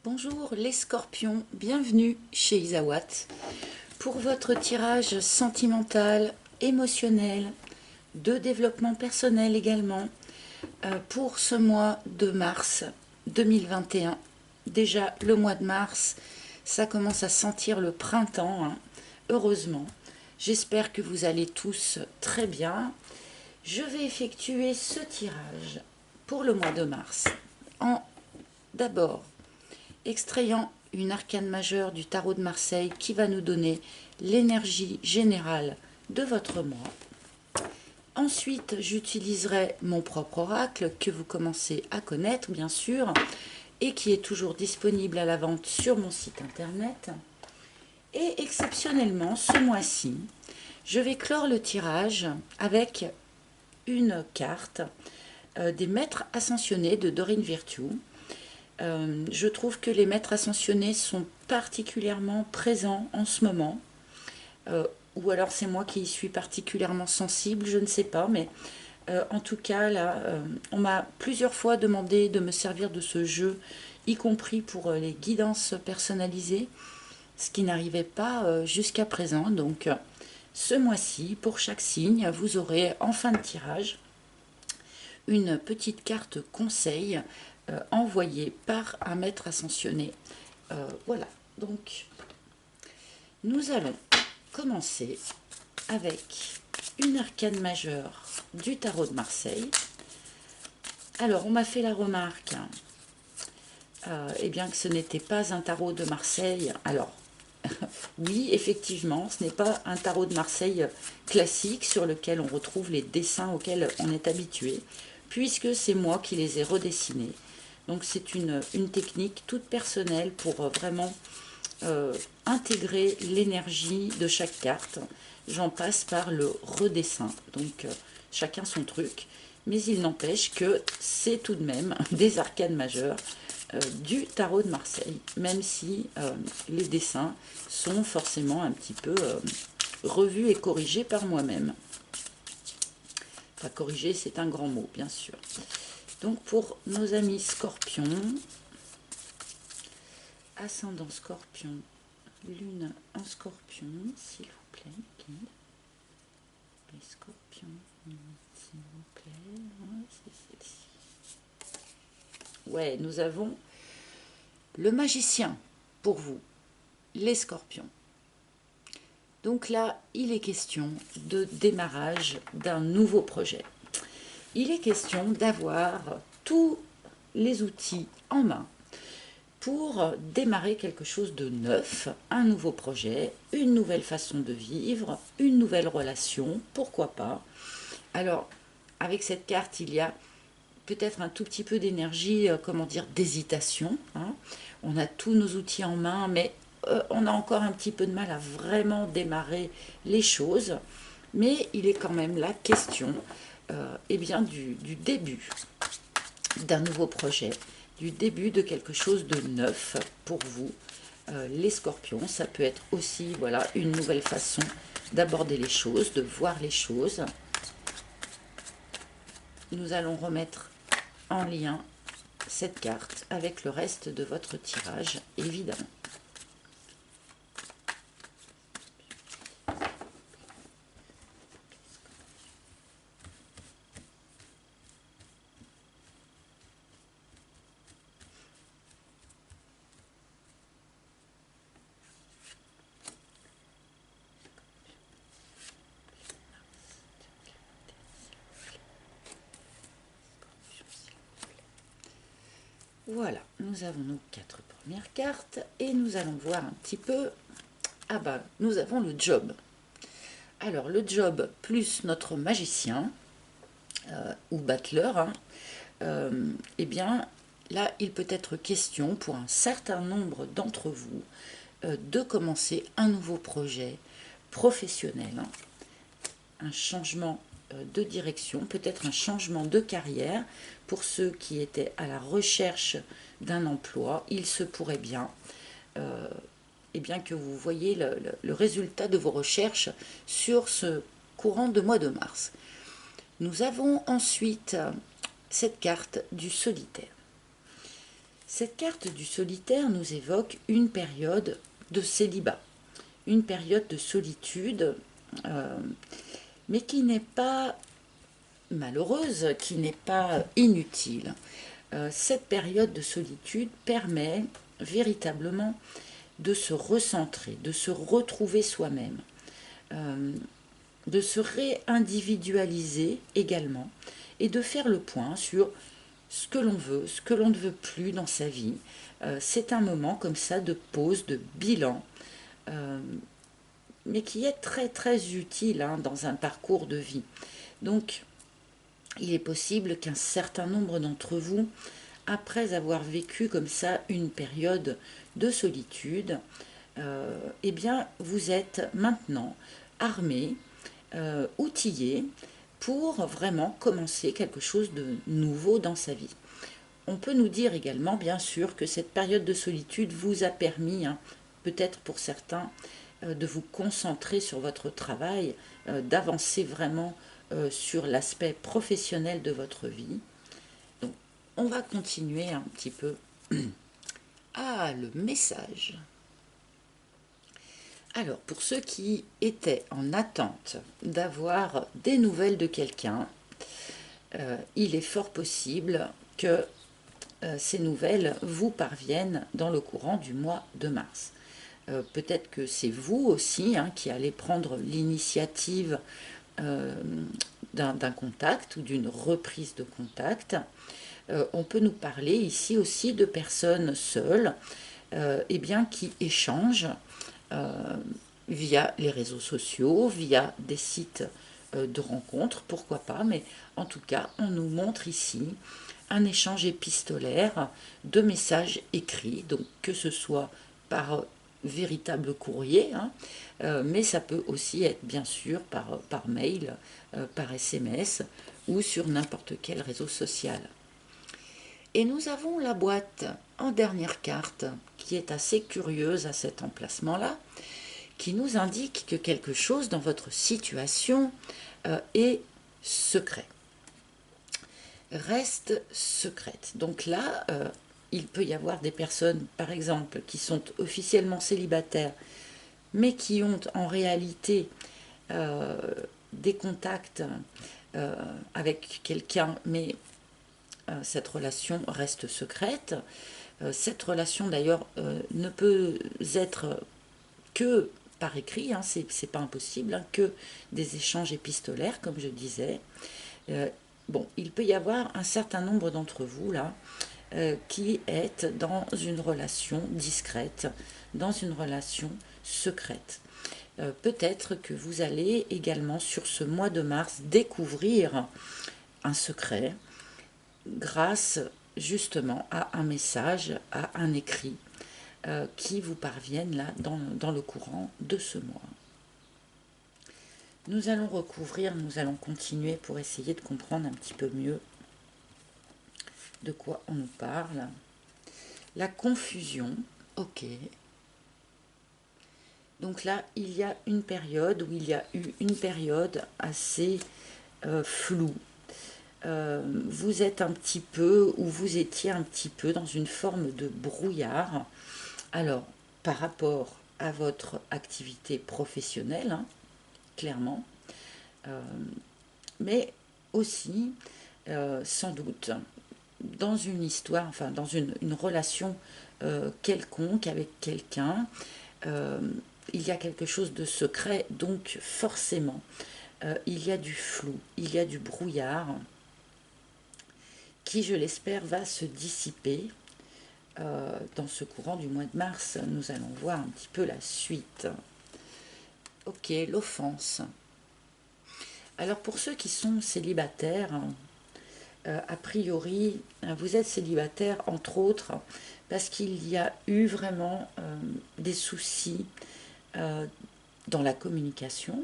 Bonjour les scorpions, bienvenue chez Isawat pour votre tirage sentimental, émotionnel, de développement personnel également, pour ce mois de mars 2021. Déjà le mois de mars, ça commence à sentir le printemps, hein, heureusement. J'espère que vous allez tous très bien. Je vais effectuer ce tirage pour le mois de mars en d'abord extrayant une arcane majeure du tarot de Marseille qui va nous donner l'énergie générale de votre mois. Ensuite, j'utiliserai mon propre oracle que vous commencez à connaître bien sûr et qui est toujours disponible à la vente sur mon site internet. Et exceptionnellement, ce mois-ci, je vais clore le tirage avec une carte des maîtres ascensionnés de Dorine Virtue. Je trouve que les maîtres ascensionnés sont particulièrement présents en ce moment, ou alors c'est moi qui y suis particulièrement sensible, je ne sais pas, mais en tout cas là, on m'a plusieurs fois demandé de me servir de ce jeu, y compris pour les guidances personnalisées, ce qui n'arrivait pas jusqu'à présent. Donc ce mois-ci, pour chaque signe, vous aurez en fin de tirage une petite carte conseil envoyée par un maître ascensionné. Voilà, donc nous allons commencer avec une arcane majeure du tarot de Marseille. Alors, on m'a fait la remarque eh bien, que ce n'était pas un tarot de Marseille. Alors, oui, effectivement, ce n'est pas un tarot de Marseille classique sur lequel on retrouve les dessins auxquels on est habitué, puisque c'est moi qui les ai redessinés. Donc c'est une technique toute personnelle pour vraiment intégrer l'énergie de chaque carte. J'en passe par le redessin, donc chacun son truc, mais il n'empêche que c'est tout de même des arcanes majeures du tarot de Marseille, même si les dessins sont forcément un petit peu revus et corrigés par moi-même. Enfin, corriger, c'est un grand mot, bien sûr. Donc, pour nos amis scorpions, ascendant scorpion, lune en scorpion, s'il vous plaît, guide. Les scorpions, s'il vous plaît, c'est celle-ci. Ouais, nous avons le magicien pour vous, les scorpions. Donc là, il est question de démarrage d'un nouveau projet. Il est question d'avoir tous les outils en main pour démarrer quelque chose de neuf, un nouveau projet, une nouvelle façon de vivre, une nouvelle relation, pourquoi pas. Alors, avec cette carte, il y a peut-être un tout petit peu d'énergie, comment dire, d'hésitation, hein. On a tous nos outils en main, mais on a encore un petit peu de mal à vraiment démarrer les choses. Mais il est quand même la question eh bien, du début d'un nouveau projet, du début de quelque chose de neuf pour vous, les scorpions. Ça peut être aussi voilà, une nouvelle façon d'aborder les choses, de voir les choses. Nous allons remettre en lien cette carte avec le reste de votre tirage, évidemment. Voilà, nous avons nos 4 premières cartes et nous allons voir un petit peu. Ah bah, nous avons le job. Alors, le job plus notre magicien, ou battleur, hein, eh bien, là, il peut être question pour un certain nombre d'entre vous de commencer un nouveau projet professionnel, hein, un changement de direction, peut-être un changement de carrière. Pour ceux qui étaient à la recherche d'un emploi, il se pourrait bien, eh bien que vous voyez le résultat de vos recherches sur ce courant de mois de mars. Nous avons ensuite cette carte du solitaire. Cette carte du solitaire nous évoque une période de célibat, une période de solitude, mais qui n'est pas malheureuse, qui n'est pas inutile. Cette période de solitude permet véritablement de se recentrer, de se retrouver soi-même, de se réindividualiser également et de faire le point sur ce que l'on veut, ce que l'on ne veut plus dans sa vie. C'est un moment comme ça de pause, de bilan, mais qui est très très utile dans un parcours de vie. Donc, il est possible qu'un certain nombre d'entre vous, après avoir vécu comme ça une période de solitude, eh bien, vous êtes maintenant armés, outillés pour vraiment commencer quelque chose de nouveau dans sa vie. On peut nous dire également, bien sûr, que cette période de solitude vous a permis, peut-être pour certains, de vous concentrer sur votre travail, d'avancer vraiment sur l'aspect professionnel de votre vie. Donc, on va continuer un petit peu. Ah, le message. Alors, pour ceux qui étaient en attente d'avoir des nouvelles de quelqu'un, il est fort possible que ces nouvelles vous parviennent dans le courant du mois de mars. Peut-être que c'est vous aussi qui allez prendre l'initiative d'un contact ou d'une reprise de contact. On peut nous parler ici aussi de personnes seules qui échangent via les réseaux sociaux, via des sites de rencontres, pourquoi pas, mais en tout cas, on nous montre ici un échange épistolaire de messages écrits, donc que ce soit par véritable courrier, mais ça peut aussi être bien sûr par mail, par SMS ou sur n'importe quel réseau social. Et nous avons la boîte en dernière carte qui est assez curieuse à cet emplacement-là, qui nous indique que quelque chose dans votre situation est secret, reste secrète. Donc là, il peut y avoir des personnes, par exemple, qui sont officiellement célibataires, mais qui ont en réalité des contacts avec quelqu'un, mais cette relation reste secrète. Cette relation d'ailleurs ne peut être que par écrit, c'est pas impossible, que des échanges épistolaires, comme je disais. Il peut y avoir un certain nombre d'entre vous là qui êtes dans une relation discrète, dans une relation secrète. Peut-être que vous allez également sur ce mois de mars découvrir un secret grâce justement à un message, à un écrit qui vous parviennent là dans le courant de ce mois. Nous allons continuer pour essayer de comprendre un petit peu mieux de quoi on nous parle. La confusion, ok. Donc là, il y a une période où il y a eu une période assez floue. Vous êtes un petit peu, ou vous étiez un petit peu dans une forme de brouillard. Alors, par rapport à votre activité professionnelle, clairement, mais aussi, sans doute, dans une histoire, enfin dans une relation quelconque avec quelqu'un, il y a quelque chose de secret, donc forcément, il y a du flou, il y a du brouillard, qui, je l'espère, va se dissiper dans ce courant du mois de mars. Nous allons voir un petit peu la suite. Ok, l'offense. Alors pour ceux qui sont célibataires, a priori, vous êtes célibataire entre autres parce qu'il y a eu vraiment des soucis dans la communication.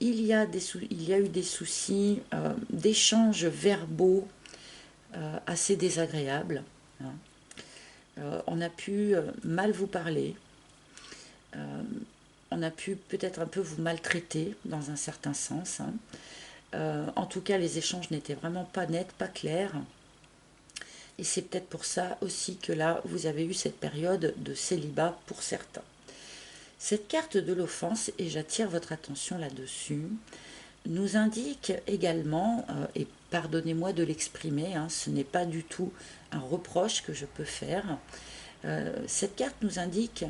Il y a eu des soucis d'échanges verbaux assez désagréables. On a pu mal vous parler. On a pu peut-être un peu vous maltraiter dans un certain sens. En tout cas, les échanges n'étaient vraiment pas nets, pas clairs. Et c'est peut-être pour ça aussi que là, vous avez eu cette période de célibat pour certains. Cette carte de l'offense, et j'attire votre attention là-dessus, nous indique également, et pardonnez-moi de l'exprimer, ce n'est pas du tout un reproche que je peux faire, cette carte nous indique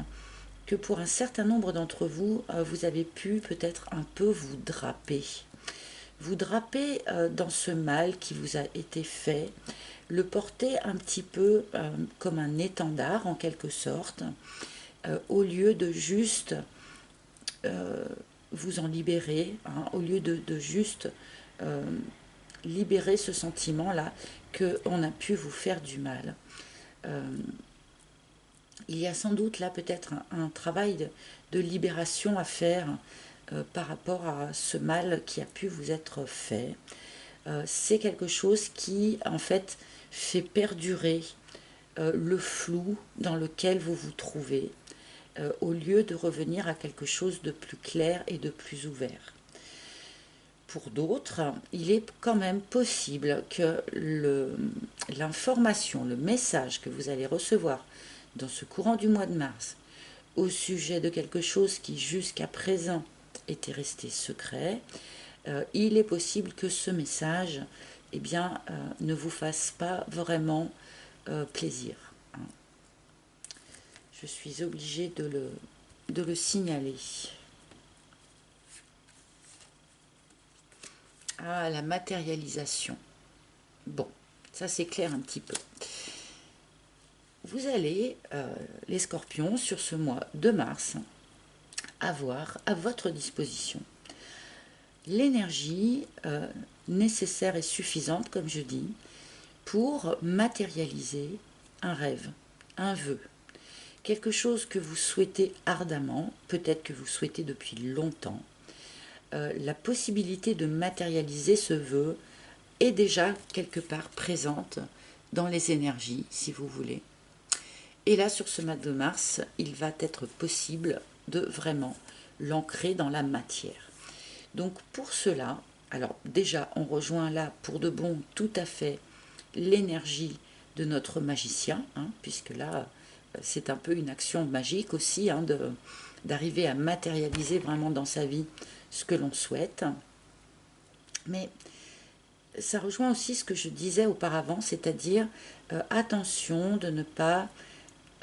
que pour un certain nombre d'entre vous, vous avez pu peut-être un peu vous draper. Vous draper dans ce mal qui vous a été fait, le porter un petit peu comme un étendard en quelque sorte, au lieu de juste vous en libérer, au lieu de juste libérer ce sentiment-là qu'on a pu vous faire du mal. Il y a sans doute là peut-être un travail de libération à faire par rapport à ce mal qui a pu vous être fait. C'est quelque chose qui en fait fait perdurer le flou dans lequel vous vous trouvez, au lieu de revenir à quelque chose de plus clair et de plus ouvert. Pour d'autres, il est quand même possible que l'information, le message que vous allez recevoir dans ce courant du mois de mars au sujet de quelque chose qui jusqu'à présent était resté secret, il est possible que ce message ne vous fasse pas vraiment plaisir. Je suis obligée de le signaler. Ah, la matérialisation. Bon, ça c'est clair un petit peu. Vous allez, les scorpions, sur ce mois de mars, avoir à votre disposition l'énergie nécessaire et suffisante, comme je dis, pour matérialiser un rêve, un vœu, quelque chose que vous souhaitez ardemment, peut-être que vous souhaitez depuis longtemps. La possibilité de matérialiser ce vœu est déjà quelque part présente dans les énergies, si vous voulez. Et là, sur ce mois de mars, il va être possible de vraiment l'ancrer dans la matière. Donc pour cela, alors déjà, on rejoint là pour de bon tout à fait l'énergie de notre magicien, puisque là, c'est un peu une action magique aussi, d'arriver à matérialiser vraiment dans sa vie ce que l'on souhaite. Mais ça rejoint aussi ce que je disais auparavant, c'est-à-dire attention de ne pas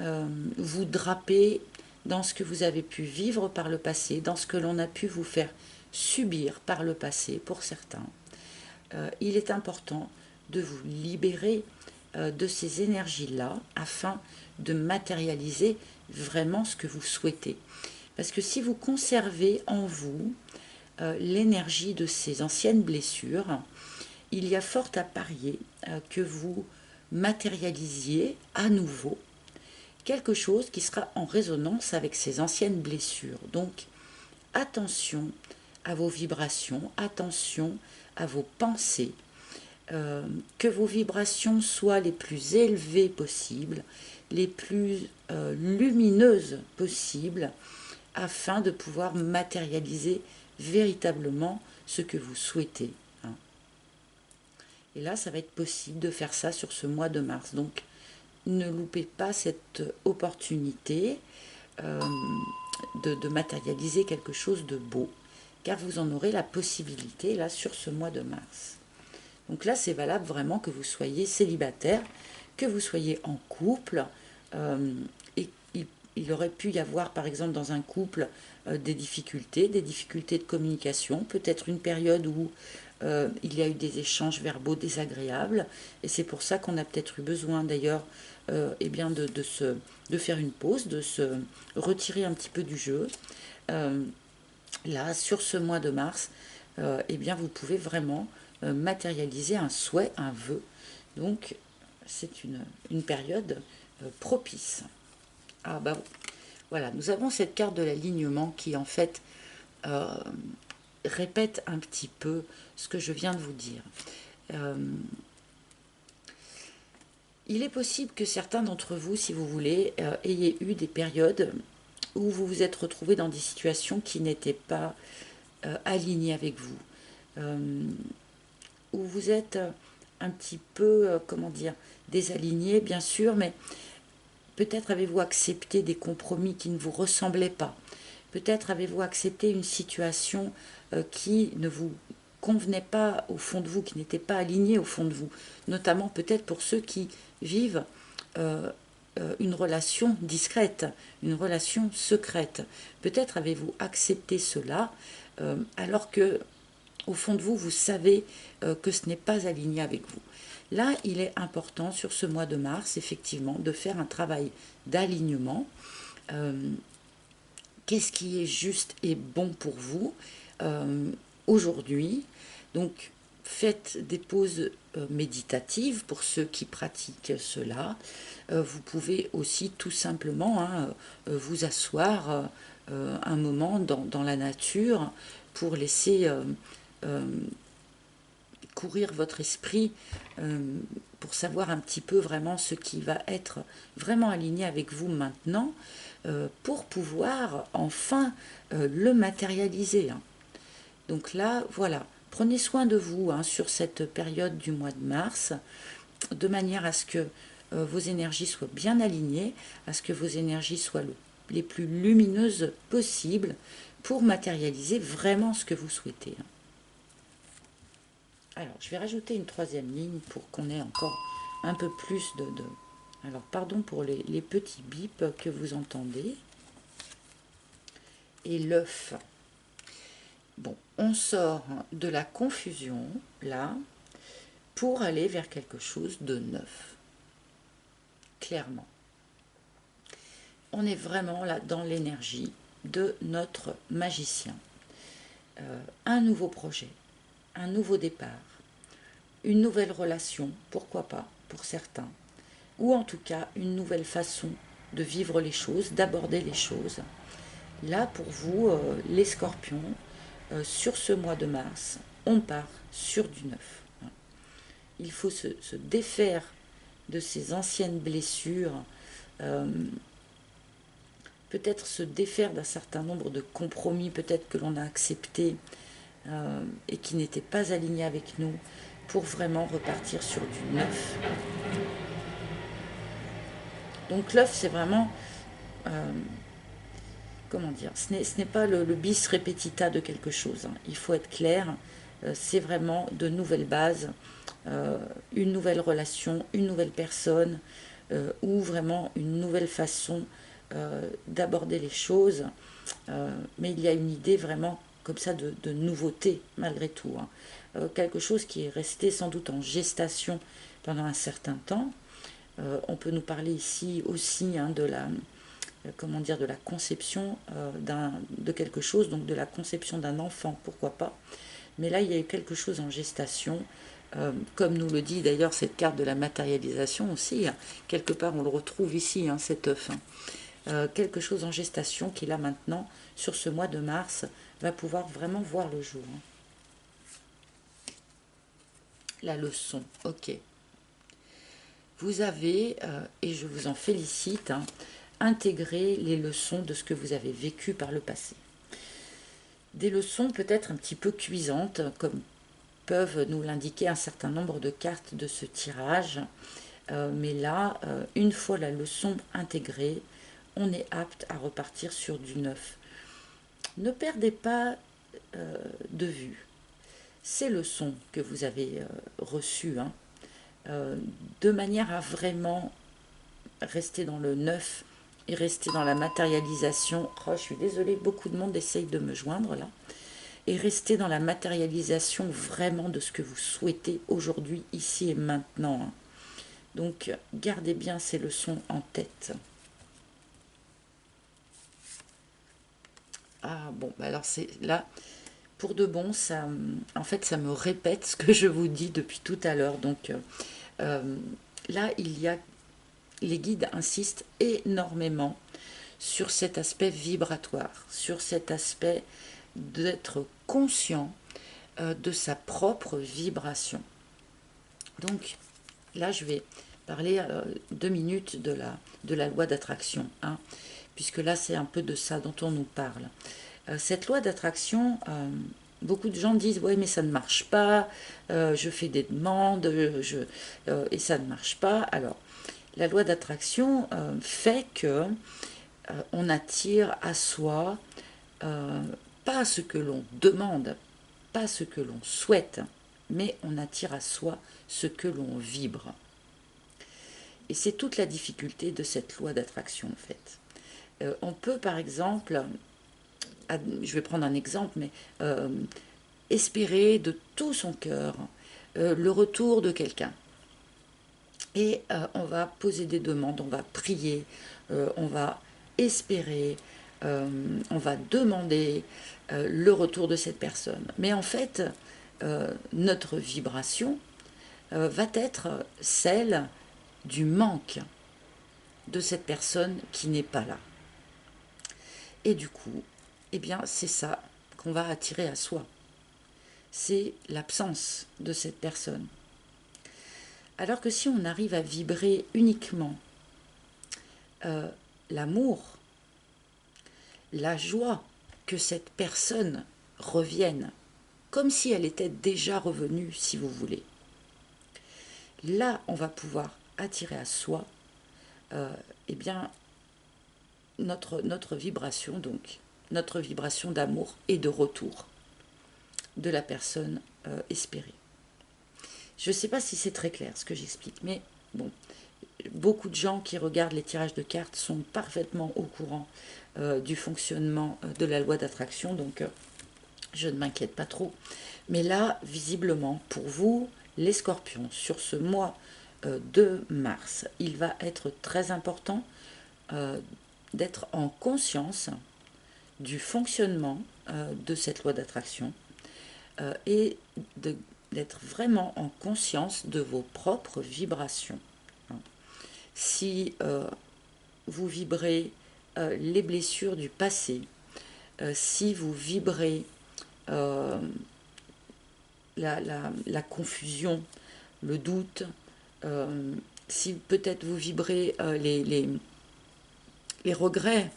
vous draper dans ce que vous avez pu vivre par le passé, dans ce que l'on a pu vous faire subir par le passé pour certains. Il est important de vous libérer de ces énergies-là afin de matérialiser vraiment ce que vous souhaitez. Parce que si vous conservez en vous l'énergie de ces anciennes blessures, il y a fort à parier que vous matérialisiez à nouveau quelque chose qui sera en résonance avec ces anciennes blessures. Donc, attention à vos vibrations, attention à vos pensées, que vos vibrations soient les plus élevées possibles, les plus lumineuses possibles, afin de pouvoir matérialiser véritablement ce que vous souhaitez. Et là, ça va être possible de faire ça sur ce mois de mars. Donc, ne loupez pas cette opportunité de matérialiser quelque chose de beau, car vous en aurez la possibilité là sur ce mois de mars. Donc là, c'est valable vraiment que vous soyez célibataire, que vous soyez en couple, et il aurait pu y avoir par exemple dans un couple des difficultés de communication, peut-être une période où il y a eu des échanges verbaux désagréables, et c'est pour ça qu'on a peut-être eu besoin d'ailleurs de faire une pause, de se retirer un petit peu du jeu. Là, sur ce mois de mars, vous pouvez vraiment matérialiser un souhait, un vœu. Donc, c'est une période propice. Ah bah voilà, nous avons cette carte de l'alignement qui en fait répète un petit peu ce que je viens de vous dire. Il est possible que certains d'entre vous, si vous voulez, ayez eu des périodes où vous vous êtes retrouvés dans des situations qui n'étaient pas alignées avec vous, où vous êtes un petit peu, comment dire, désaligné, bien sûr, mais peut-être avez-vous accepté des compromis qui ne vous ressemblaient pas. Peut-être avez-vous accepté une situation qui ne vous convenait pas au fond de vous, qui n'était pas alignée au fond de vous. Notamment peut-être pour ceux qui vivent euh, une relation discrète, une relation secrète. Peut-être avez-vous accepté cela alors que au fond de vous, vous savez que ce n'est pas aligné avec vous. Là, il est important sur ce mois de mars, effectivement, de faire un travail d'alignement. Euh, Qu'est-ce qui est juste et bon pour vous aujourd'hui? Donc, faites des pauses méditatives pour ceux qui pratiquent cela. Vous pouvez aussi tout simplement vous asseoir un moment dans la nature pour laisser courir votre esprit pour savoir un petit peu vraiment ce qui va être vraiment aligné avec vous maintenant pour pouvoir enfin le matérialiser. Donc là, voilà, prenez soin de vous sur cette période du mois de mars, de manière à ce que vos énergies soient bien alignées, à ce que vos énergies soient les plus lumineuses possibles pour matérialiser vraiment ce que vous souhaitez. Alors, je vais rajouter une troisième ligne pour qu'on ait encore un peu plus de... Alors, pardon pour les petits bips que vous entendez. Et l'œuf. Bon, on sort de la confusion, là, pour aller vers quelque chose de neuf. Clairement. On est vraiment là dans l'énergie de notre magicien. Un nouveau projet, un nouveau départ, une nouvelle relation, pourquoi pas, pour certains, ou en tout cas une nouvelle façon de vivre les choses, d'aborder les choses. Là, pour vous, les scorpions, sur ce mois de mars, on part sur du neuf. Il faut se défaire de ces anciennes blessures, peut-être se défaire d'un certain nombre de compromis, peut-être que l'on a accepté et qui n'étaient pas alignés avec nous, pour vraiment repartir sur du neuf. Donc l'œuf, c'est vraiment, comment dire, ce n'est pas le bis repetita de quelque chose. Il faut être clair, c'est vraiment de nouvelles bases, une nouvelle relation, une nouvelle personne, ou vraiment une nouvelle façon d'aborder les choses. Mais il y a une idée vraiment comme ça de nouveauté malgré tout. Quelque chose qui est resté sans doute en gestation pendant un certain temps. On peut nous parler ici aussi de la comment dire, de la conception de quelque chose, donc de la conception d'un enfant, pourquoi pas. Mais là, il y a eu quelque chose en gestation, comme nous le dit d'ailleurs cette carte de la matérialisation aussi, quelque part on le retrouve ici, cet œuf. Quelque chose en gestation qui là maintenant, sur ce mois de mars, va pouvoir vraiment voir le jour. La leçon, ok. Vous avez, et je vous en félicite, intégré les leçons de ce que vous avez vécu par le passé. Des leçons peut-être un petit peu cuisantes, comme peuvent nous l'indiquer un certain nombre de cartes de ce tirage. Mais là, une fois la leçon intégrée, on est apte à repartir sur du neuf. Ne perdez pas de vue ces leçons que vous avez reçues, de manière à vraiment rester dans le neuf et rester dans la matérialisation. Oh, je suis désolée, beaucoup de monde essaye de me joindre là. Et rester dans la matérialisation vraiment de ce que vous souhaitez aujourd'hui, ici et maintenant. Donc, gardez bien ces leçons en tête. Ah bon, alors c'est là, pour de bon, ça, en fait, ça me répète ce que je vous dis depuis tout à l'heure. Donc, là, les guides insistent énormément sur cet aspect vibratoire, sur cet aspect d'être conscient de sa propre vibration. Donc là, je vais parler 2 minutes de la loi d'attraction, puisque là, c'est un peu de ça dont on nous parle. Cette loi d'attraction, Beaucoup de gens disent, ouais, mais ça ne marche pas, je fais des demandes, et ça ne marche pas. Alors, la loi d'attraction fait que on attire à soi pas ce que l'on demande, pas ce que l'on souhaite, mais on attire à soi ce que l'on vibre. Et c'est toute la difficulté de cette loi d'attraction en fait. On peut par exemple, je vais prendre un exemple, mais espérer de tout son cœur le retour de quelqu'un. Et on va poser des demandes, on va prier, on va espérer, on va demander le retour de cette personne. Mais en fait, notre vibration va être celle du manque de cette personne qui n'est pas là. Et du coup, eh bien, c'est ça qu'on va attirer à soi. C'est l'absence de cette personne. Alors que si on arrive à vibrer uniquement l'amour, la joie que cette personne revienne, comme si elle était déjà revenue, si vous voulez, là, on va pouvoir attirer à soi eh bien, notre vibration, donc notre vibration d'amour et de retour de la personne espérée. Je ne sais pas si c'est très clair ce que j'explique, mais bon, beaucoup de gens qui regardent les tirages de cartes sont parfaitement au courant du fonctionnement de la loi d'attraction, donc je ne m'inquiète pas trop. Mais là, visiblement, pour vous, les scorpions, sur ce mois de mars, il va être très important d'être en conscience du fonctionnement de cette loi d'attraction et d'être vraiment en conscience de vos propres vibrations. Si vous vibrez les blessures du passé, si vous vibrez la confusion, le doute, si peut-être vous vibrez les regrets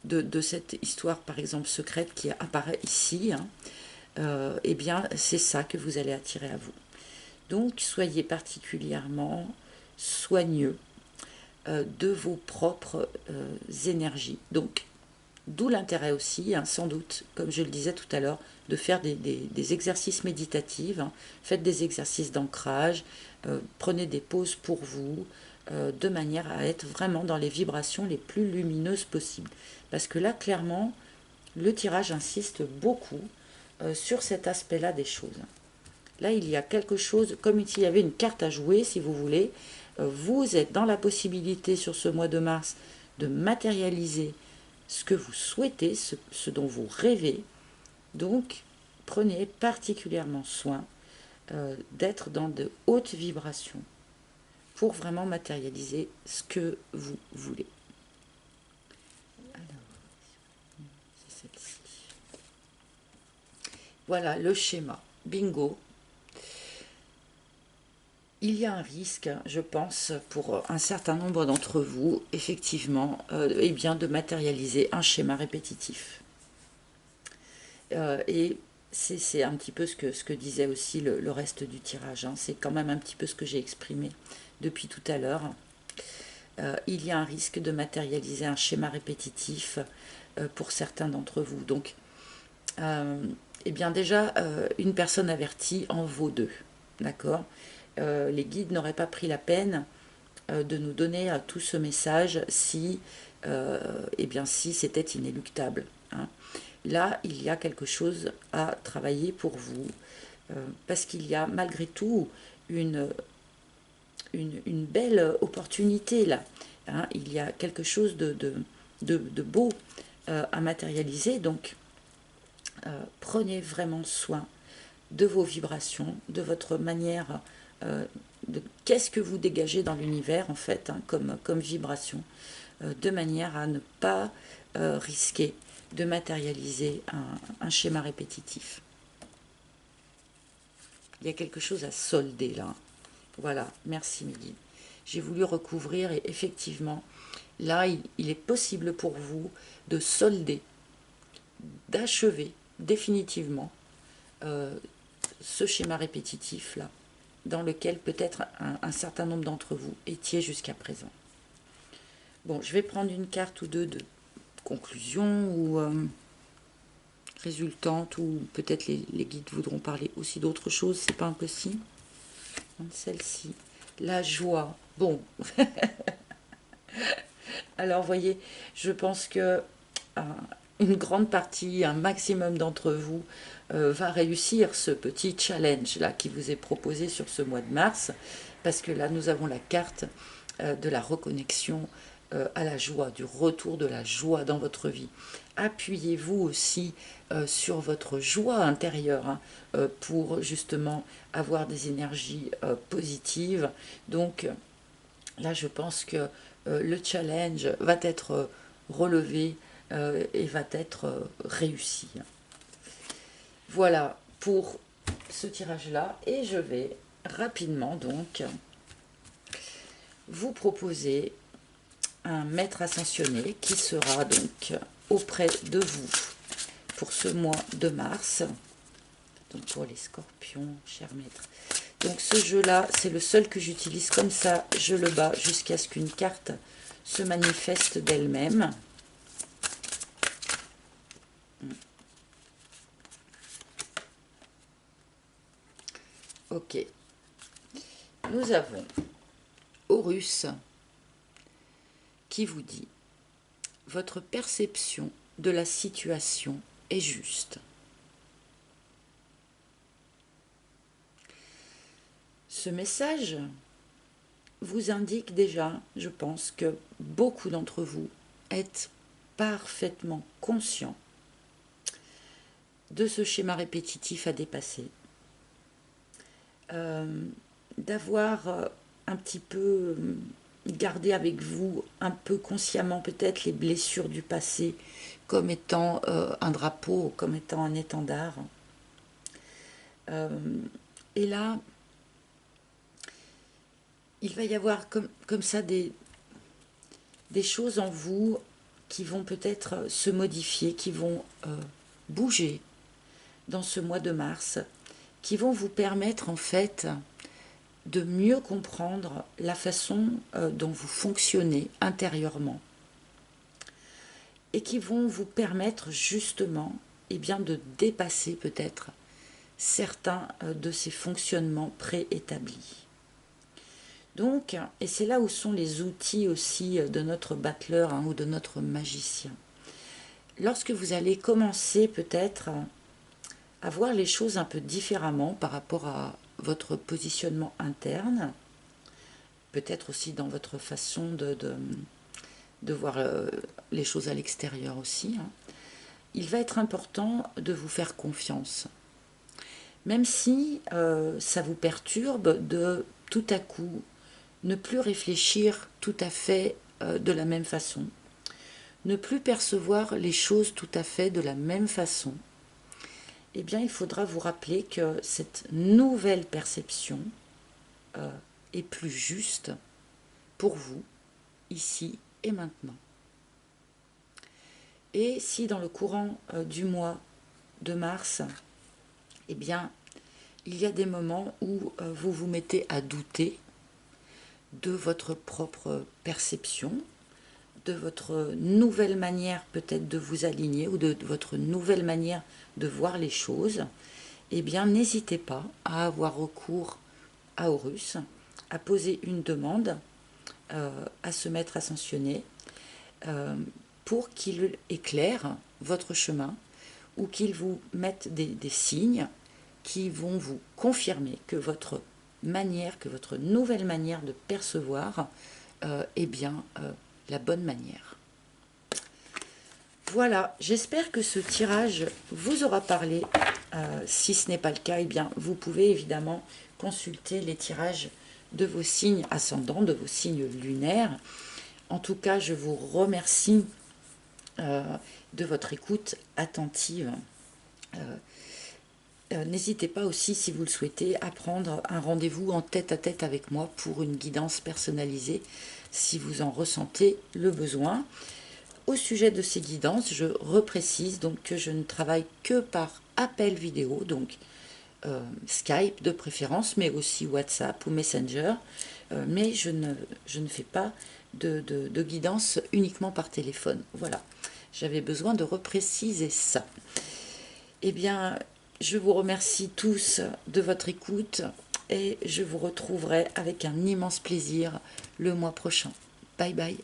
de cette histoire, par exemple, secrète qui apparaît ici, eh bien, c'est ça que vous allez attirer à vous. Donc, soyez particulièrement soigneux de vos propres énergies. Donc, d'où l'intérêt aussi, sans doute, comme je le disais tout à l'heure, de faire des exercices méditatifs. Faites des exercices d'ancrage, prenez des pauses pour vous, de manière à être vraiment dans les vibrations les plus lumineuses possibles. Parce que là, clairement, le tirage insiste beaucoup sur cet aspect-là des choses. Là, il y a quelque chose, comme s'il y avait une carte à jouer, si vous voulez. Vous êtes dans la possibilité, sur ce mois de mars, de matérialiser ce que vous souhaitez, ce dont vous rêvez. Donc, prenez particulièrement soin d'être dans de hautes vibrations pour vraiment matérialiser ce que vous voulez. Alors, c'est celle-ci. Voilà le schéma. Bingo. Il y a un risque, je pense, pour un certain nombre d'entre vous, effectivement, eh bien, de matérialiser un schéma répétitif. Et c'est un petit peu ce que disait aussi le reste du tirage. C'est quand même un petit peu ce que j'ai exprimé depuis tout à l'heure. Il y a un risque de matérialiser un schéma répétitif pour certains d'entre vous. Donc, eh bien déjà, une personne avertie en vaut deux. D'accord ? Les guides n'auraient pas pris la peine de nous donner tout ce message si, eh bien, si c'était inéluctable. Là, il y a quelque chose à travailler pour vous, parce qu'il y a malgré tout une belle opportunité là. Il y a quelque chose de beau à matérialiser, donc prenez vraiment soin de vos vibrations, de votre manière de qu'est-ce que vous dégagez dans l'univers en fait, comme vibration, de manière à ne pas risquer de matérialiser un schéma répétitif. Il y a quelque chose à solder là. Voilà, merci mes guides. J'ai voulu recouvrir et effectivement, là, il est possible pour vous de solder, d'achever définitivement ce schéma répétitif-là, dans lequel peut-être un certain nombre d'entre vous étiez jusqu'à présent. Bon, je vais prendre une carte ou deux de conclusion ou résultante, ou peut-être les guides voudront parler aussi d'autre chose, c'est pas impossible. Celle-ci, la joie. Bon, alors voyez, je pense que une grande partie, un maximum d'entre vous va réussir ce petit challenge là qui vous est proposé sur ce mois de mars, parce que là nous avons la carte de la reconnexion à la joie, du retour de la joie dans votre vie. Appuyez-vous aussi sur votre joie intérieure pour justement avoir des énergies positives. Donc là je pense que le challenge va être relevé et va être réussi. Voilà pour ce tirage-là, et je vais rapidement donc vous proposer un maître ascensionné qui sera donc auprès de vous pour ce mois de mars. Donc pour les scorpions, cher maître. Donc ce jeu-là, c'est le seul que j'utilise comme ça. Je le bats jusqu'à ce qu'une carte se manifeste d'elle-même. Ok. Nous avons Horus qui vous dit: votre perception de la situation est juste. Ce message vous indique déjà, je pense, que beaucoup d'entre vous êtes parfaitement conscients de ce schéma répétitif à dépasser, d'avoir un petit peu gardé avec vous, un peu consciemment peut-être, les blessures du passé comme étant un drapeau, comme étant un étendard. Et là, il va y avoir comme ça des choses en vous qui vont peut-être se modifier, qui vont bouger dans ce mois de mars, qui vont vous permettre en fait de mieux comprendre la façon dont vous fonctionnez intérieurement, et qui vont vous permettre justement bien, de dépasser peut-être certains de ces fonctionnements préétablis. Donc, et c'est là où sont les outils aussi de notre battleur ou de notre magicien. Lorsque vous allez commencer peut-être à voir les choses un peu différemment par rapport à votre positionnement interne, peut-être aussi dans votre façon de voir les choses à l'extérieur aussi, il va être important de vous faire confiance. Même si ça vous perturbe de tout à coup ne plus réfléchir tout à fait de la même façon, ne plus percevoir les choses tout à fait de la même façon, eh bien il faudra vous rappeler que cette nouvelle perception est plus juste pour vous, ici et maintenant. Et si dans le courant du mois de mars, eh bien, il y a des moments où vous vous mettez à douter de votre propre perception, de votre nouvelle manière peut-être de vous aligner, ou de votre nouvelle manière de voir les choses, eh bien n'hésitez pas à avoir recours à Horus, à poser une demande à ce maître ascensionné pour qu'il éclaire votre chemin, ou qu'il vous mette des signes qui vont vous confirmer que votre manière, que votre nouvelle manière de percevoir est bien la bonne manière. Voilà, j'espère que ce tirage vous aura parlé. Si ce n'est pas le cas, eh bien, vous pouvez évidemment consulter les tirages de vos signes ascendants, de vos signes lunaires. En tout cas, je vous remercie de votre écoute attentive. N'hésitez pas aussi, si vous le souhaitez, à prendre un rendez-vous en tête-à-tête avec moi pour une guidance personnalisée, si vous en ressentez le besoin. au sujet de ces guidances, je reprécise donc que je ne travaille que par appel vidéo, donc Skype de préférence, mais aussi WhatsApp ou Messenger, mais je ne fais pas de guidance uniquement par téléphone. Voilà, j'avais besoin de repréciser ça. Eh bien, je vous remercie tous de votre écoute et je vous retrouverai avec un immense plaisir le mois prochain. Bye bye.